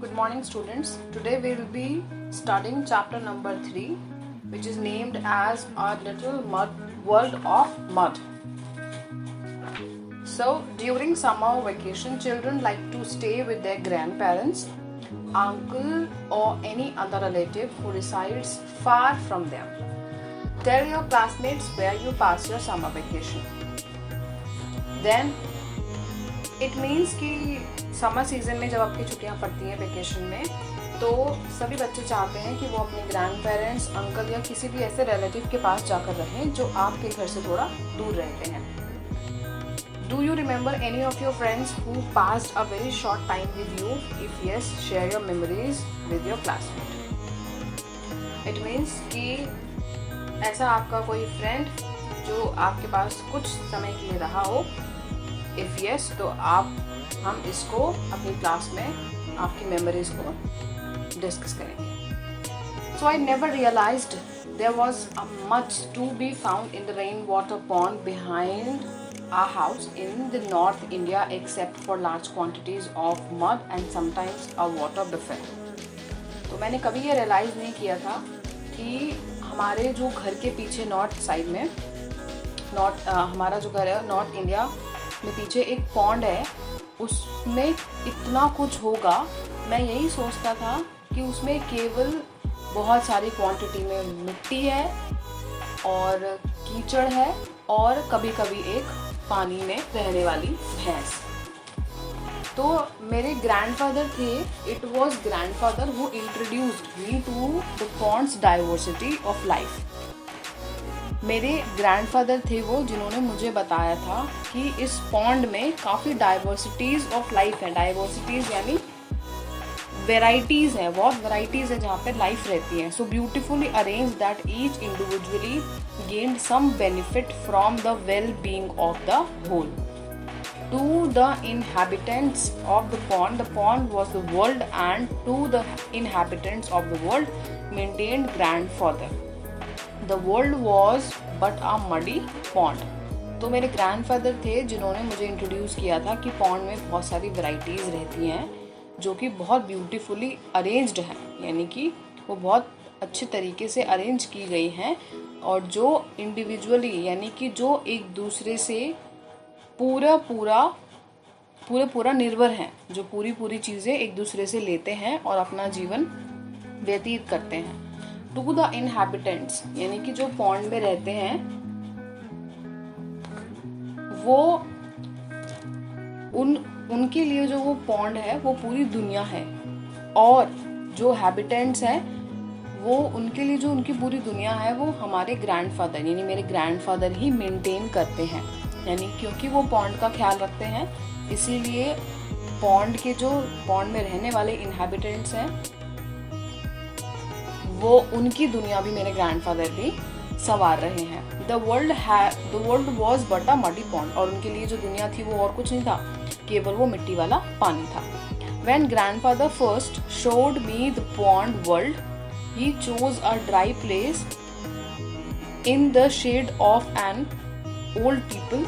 Good morning, students. Today we will be studying chapter number 3, which is named as Our Little World of Mud. So, during summer vacation, children like to stay with their grandparents, uncle, or any other relative who resides far from them. Tell your classmates where you pass your summer vacation. Then it means कि summer season में जब आपकी छुट्टियां पड़ती हैं vacation में, तो सभी बच्चे चाहते हैं कि वो अपने ग्रैंड पेरेंट्स, अंकल या किसी भी ऐसे रिलेटिव के पास जाकर रहें जो आपके घर से थोड़ा दूर रहते हैं. Do you remember any of your friends who passed a very short time with you? If yes, share your memories with your classmate. It means कि ऐसा आपका कोई फ्रेंड जो आपके पास कुछ समय के लिए रहा हो. इफ़ यस, तो हम इसको अपनी क्लास में आपकी मेमोरीज को डिस्कस करेंगे. So I never realised there was a much to be found in the rain water pond behind our house in the north India except for large quantities of mud and sometimes a water buffet. तो मैंने कभी ये realise नहीं किया था कि हमारे जो घर के पीछे नॉर्थ साइड में हमारा जो घर है नॉर्थ इंडिया में पीछे एक पॉन्ड है, उसमें इतना कुछ होगा. मैं यही सोचता था कि उसमें केवल बहुत सारी क्वांटिटी में मिट्टी है और कीचड़ है और कभी कभी एक पानी में रहने वाली भैंस. तो मेरे ग्रैंडफादर थे. It was grandfather who introduced me to the ponds diversity of life. मेरे ग्रैंडफादर थे वो जिन्होंने मुझे बताया था कि इस पॉन्ड में काफ़ी डाइवर्सिटीज़ ऑफ लाइफ है. डाइवर्सिटीज़ यानी वेराइटीज़ हैं, बहुत वेराइटीज़ है जहाँ पे लाइफ रहती है. So beautifully arrange that each individually gained some benefit from the well being of the whole. To the inhabitants of the pond was the world and to the inhabitants of the world maintained grandfather. The world was but a muddy pond. तो मेरे grandfather थे जिन्होंने मुझे introduce किया था कि pond में बहुत सारी वैरायटीज़ रहती हैं जो कि बहुत ब्यूटीफुली अरेंज्ड हैं, यानी कि वो बहुत अच्छे तरीके से अरेंज की गई हैं और जो इंडिविजुअली यानी कि जो एक दूसरे से पूरा निर्भर हैं, जो पूरी चीज़ें एक दूसरे से लेते हैं और अपना जीवन व्यतीत करते हैं. टू द इनहैबिटेंट्स यानी कि जो पॉन्ड में रहते हैं वो उनके लिए जो वो पॉन्ड है वो पूरी दुनिया है, और जो हैबिटेंट्स हैं वो उनके लिए जो उनकी पूरी दुनिया है वो हमारे ग्रैंडफादर यानी मेरे ग्रैंडफादर ही मेंटेन करते हैं. यानी क्योंकि वो पॉन्ड का ख्याल रखते हैं, इसीलिए पॉन्ड में रहने वाले इनहैबिटेंट्स हैं वो उनकी दुनिया भी मेरे ग्रैंडफादर भी संवार रहे हैं. The world was but a muddy pond. और उनके लिए जो दुनिया थी वो और कुछ नहीं था, केवल वो मिट्टी वाला पानी था. When grandfather first showed me the pond world, he chose a dry place in the shade of an old people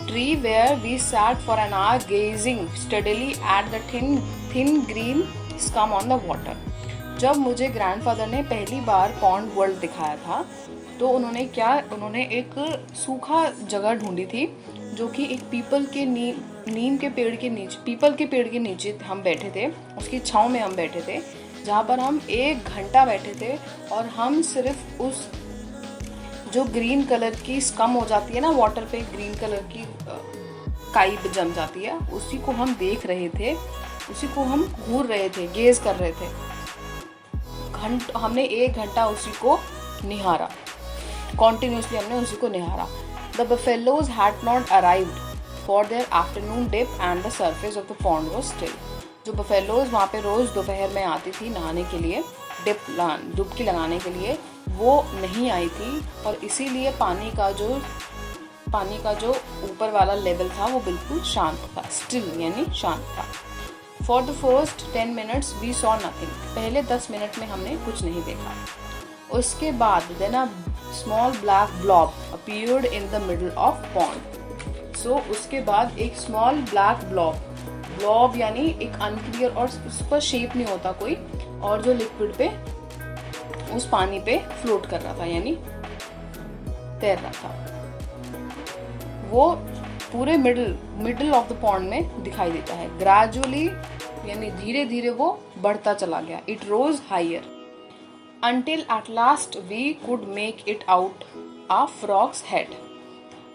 tree where we sat for an hour gazing steadily at the thin green scum on the water. जब मुझे grandfather ने पहली बार pond world दिखाया था तो उन्होंने एक सूखा जगह ढूंढी थी जो कि एक पीपल के पेड़ के नीचे हम बैठे थे. उसकी छांव में हम बैठे थे जहाँ पर हम 1 घंटा बैठे थे और हम सिर्फ उस जो ग्रीन कलर की स्कम हो जाती है ना वाटर पे, ग्रीन कलर की काई जम जाती है, उसी को हम देख रहे थे, उसी को हम घूर रहे थे, गेज कर रहे थे. हमने 1 घंटा उसी को निहारा, कॉन्टिन्यूसली हमने उसी को निहारा. The buffaloes had not arrived for their afternoon dip and the surface of the pond was still. जो बफेलोज वहाँ पे रोज़ दोपहर में आती थी नहाने के लिए, डुबकी लगाने के लिए, वो नहीं आई थी और इसीलिए पानी का जो ऊपर वाला लेवल था वो बिल्कुल शांत था, स्टिल यानी शांत था. For the first 10 minutes we saw nothing. पहले 10 मिनट में हमने कुछ नहीं देखा. उसके बाद then a small black blob appeared in the middle of pond. So उसके बाद एक small black blob ब्लॉब यानी एक अनक्लियर और उसका शेप नहीं होता कोई, और जो लिक्विड पे उस पानी पे फ्लोट कर रहा था यानी तैर रहा था। वो पूरे मिडल ऑफ द पॉन्ड में दिखाई देता है। ग्रेजुअली यानी धीरे धीरे वो बढ़ता चला गया। It rose higher until at last we could make it out a frog's head।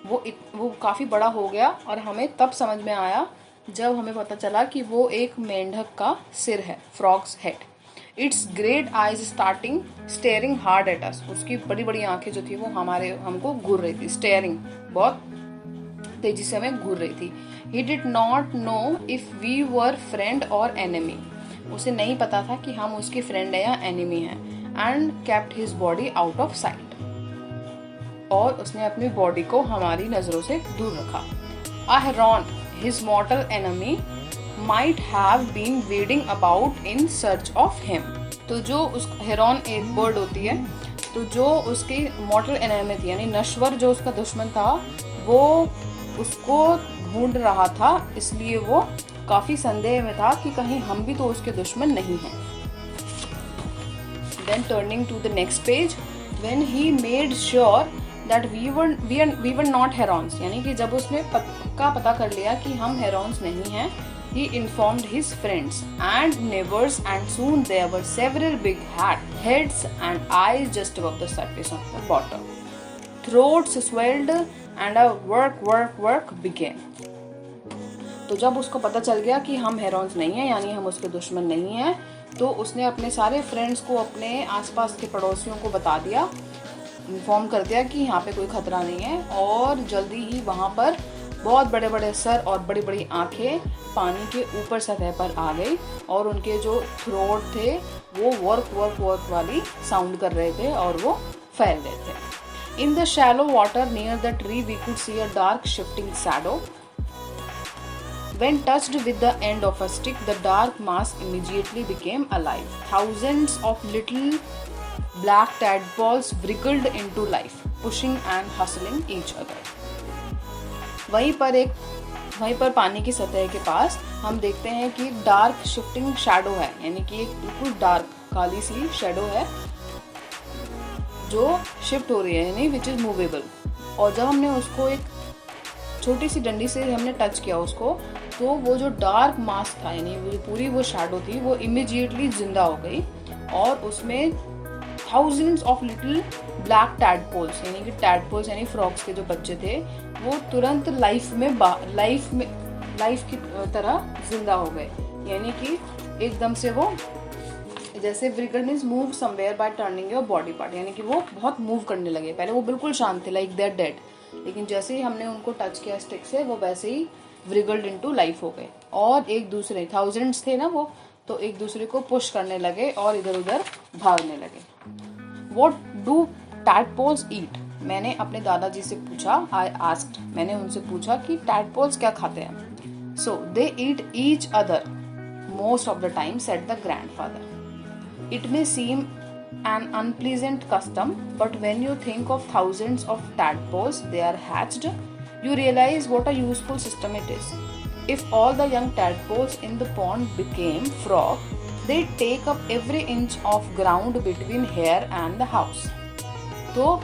वो काफ़ी बड़ा हो गया और हमें तब समझ में आया जब हमें पता चला कि वो एक मेंढक का सिर है, frogs head. It's great eyes steering hard at us. उसकी बड़ी बड़ी आंखें जो थी वो हमको घूर रही थी। स्टेयरिंग बहुत तेजी से हमें घूर रही थी। He did not know if we were friend और एनिमी। उसे नहीं पता था कि हम उसके फ्रेंड है या एनिमी हैं। And kept his body out of site. और उसने अपनी बॉडी को हमारी नजरों से दूर रखा। A heron, his mortal enemy, might have been weeding about in search of him. तो जो उस हेरॉन एक बर्ड होती है, तो जो उसकी मॉर्टल एनिमी थी यानी नश्वर जो उसका दुश्मन था, वो उसको ढूंढ रहा था, इसलिए वो काफी संदेह में था कि कहीं हम भी तो उसके दुश्मन नहीं हैं। Then turning to the next page, when he made sure that we were not herons, यानी कि जब उसने पता कर लिया कि हम herons नहीं हैं, he informed his friends and neighbors, and soon there were several big heads and eyes just above the surface of the water. Throats swelled and a work began. तो जब उसको पता चल गया कि हम हेरॉन्स नहीं हैं यानी हम उसके दुश्मन नहीं हैं, तो उसने अपने सारे फ्रेंड्स को, अपने आसपास के पड़ोसियों को बता दिया, इन्फॉर्म कर दिया कि यहाँ पे कोई खतरा नहीं है। और जल्दी ही वहाँ पर बहुत बड़े बड़े सर और बड़ी बड़ी आंखें पानी के ऊपर सतह पर आ गई, और उनके जो थ्रोट थे वो वर्क वाली साउंड कर रहे थे और वो फैल रहे थे। In the shallow water near the tree we could see a dark shifting shadow. When touched with the end of a stick, the dark mass immediately became alive. Thousands of little black tadpoles wriggled into life, pushing and hustling each other. वहीं पर पानी की सतह के पास हम देखते हैं कि एक डार्क शिफ्टिंग शैडो है, यानी कि एक बिल्कुल डार्क काली सी शैडो है जो शिफ्ट हो रही है, यानी विच इज मूवेबल। और जब हमने उसको एक छोटी सी डंडी से हमने टच किया उसको, तो वो जो डार्क मास था यानी वो पूरी वो शैडो थी वो इमीडिएटली जिंदा हो गई, और उसमें thousands of little black tadpoles यानी कि टैडपोल्स यानी फ्रॉग्स के जो बच्चे थे वो तुरंत लाइफ की तरह जिंदा हो गए। यानी कि एकदम से वो जैसे wriggled means move somewhere by turning your body part, यानी कि वो बहुत मूव करने लगे। पहले वो बिल्कुल शांत थे, लाइक देयर डेड, लेकिन जैसे ही हमने उनको टच किया स्टिक से वो वैसे ही wriggled into life हो गए, और एक दूसरे थाउजेंड्स थे ना वो, तो एक दूसरे को पुश करने लगे और इधर उधर भागने लगे। What do tadpoles eat? मैंने अपने दादाजी से पूछा, मैंने उनसे पूछा कि tadpoles क्या खाते हैं। So they eat each other most of the time, said the grandfather. It may seem an unpleasant custom, but when you think of thousands of tadpoles they are hatched, you realize what a useful system it is. If all the young tadpoles in the pond became frog, they take up every inch of ground between here and the house. तो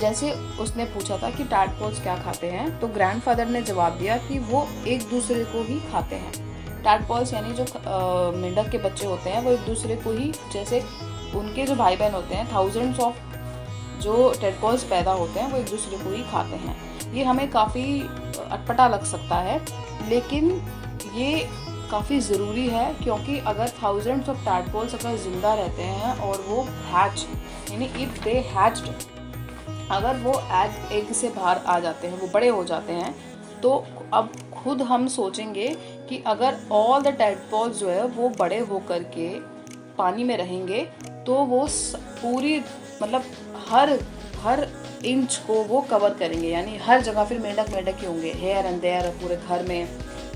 जैसे उसने पूछा था कि tadpoles क्या खाते हैं, तो ग्रैंडफादर ने जवाब दिया कि वो एक दूसरे को ही खाते हैं। टैडपोल्स यानी जो मेंढक के बच्चे होते हैं वो एक दूसरे को ही, जैसे उनके जो भाई बहन होते हैं, थाउजेंड्स ऑफ जो टैडपोल्स पैदा होते हैं वो एक दूसरे को ही खाते हैं। ये हमें काफ़ी अटपटा लग सकता है, लेकिन ये काफ़ी ज़रूरी है, क्योंकि अगर थाउजेंड्स ऑफ टैडपोल्स अगर ज़िंदा रहते हैं और वो हैच यानी इफ़ दे हैच्ड, अगर वो एग से बाहर आ जाते हैं, वो बड़े हो जाते हैं, तो अब खुद हम सोचेंगे कि अगर ऑल द टैडपोल्स जो है वो बड़े होकर के पानी में रहेंगे तो वो पूरी मतलब हर इंच को वो कवर करेंगे, यानी हर जगह फिर मेंढक ही होंगे, हेयर एंड देयर, पूरे घर में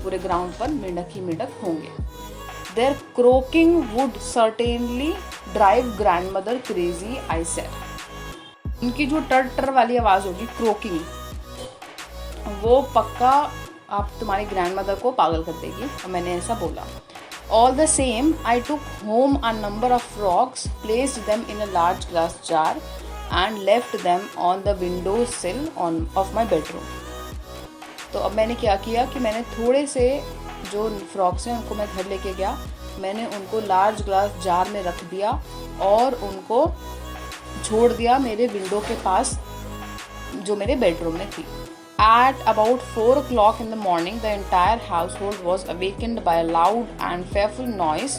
पूरे ग्राउंड पर मेंढक ही मेंढक होंगे। Their croaking would certainly drive grandmother crazy, I said. उनकी जो टर वाली आवाज़ होगी, क्रोकिंग, वो पक्का आप तुम्हारी ग्रैंड मदर को पागल कर देगी, और मैंने ऐसा बोला. All the same, I took home a number of frogs, placed them in a large glass jar and left them on the window sill of my bedroom. तो अब मैंने क्या किया कि मैंने थोड़े से जो फ्रॉक्स हैं उनको मैं घर लेके गया, मैंने उनको लार्ज ग्लास जार में रख दिया और उनको छोड़ दिया मेरे विंडो के पास जो मेरे बेडरूम में थी. At about 4 o'clock in the morning, the entire household was awakened by a loud and fearful noise,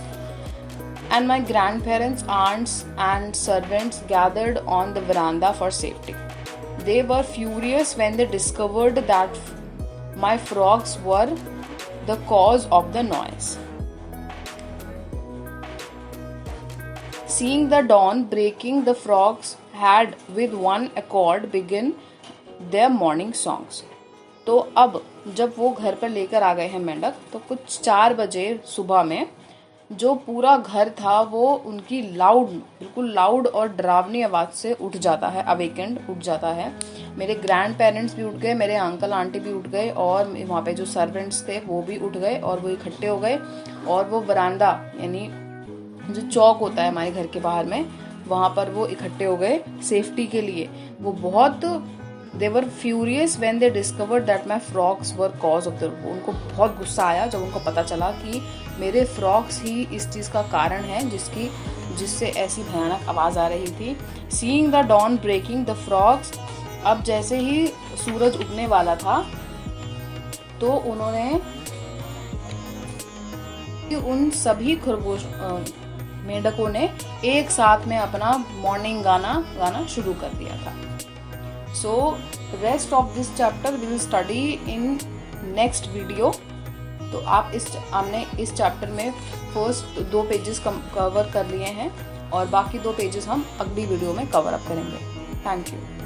and my grandparents, aunts, and servants gathered on the veranda for safety. They were furious when they discovered that my frogs were the cause of the noise. Seeing the dawn breaking, the frogs had with one accord begun their morning songs. तो अब जब वो घर पर लेकर आ गए हैं मेंढक, तो कुछ 4 बजे सुबह में जो पूरा घर था वो उनकी बिल्कुल लाउड और डरावनी आवाज़ से उठ जाता है, अवेकेंड उठ जाता है. मेरे ग्रैंड पेरेंट्स भी उठ गए, मेरे अंकल आंटी भी उठ गए, और वहाँ पे जो सर्वेंट्स थे वो भी उठ गए, और वो इकट्ठे हो गए, और वो बरामदा यानी जो चौक होता है हमारे घर के बाहर में, वहाँ पर वो इकट्ठे हो गए सेफ्टी के लिए. वो बहुत They were furious when they discovered that my frogs were cause of the. उनको बहुत गुस्सा आया जब उनको पता चला कि मेरे फ्रॉक्स ही इस चीज़ का कारण है जिससे ऐसी भयानक आवाज़ आ रही थी. Seeing the dawn breaking, the frogs, अब जैसे ही सूरज उगने वाला था तो उन्होंने उन सभी मेंढकों ने एक साथ में अपना मॉर्निंग गाना शुरू कर दिया था. So rest of this chapter we will study in next video. तो आप हमने इस चैप्टर में फर्स्ट 2 पेजेस कवर कर लिए हैं और बाकी 2 पेजेस हम अगली वीडियो में कवर अप करेंगे. Thank you.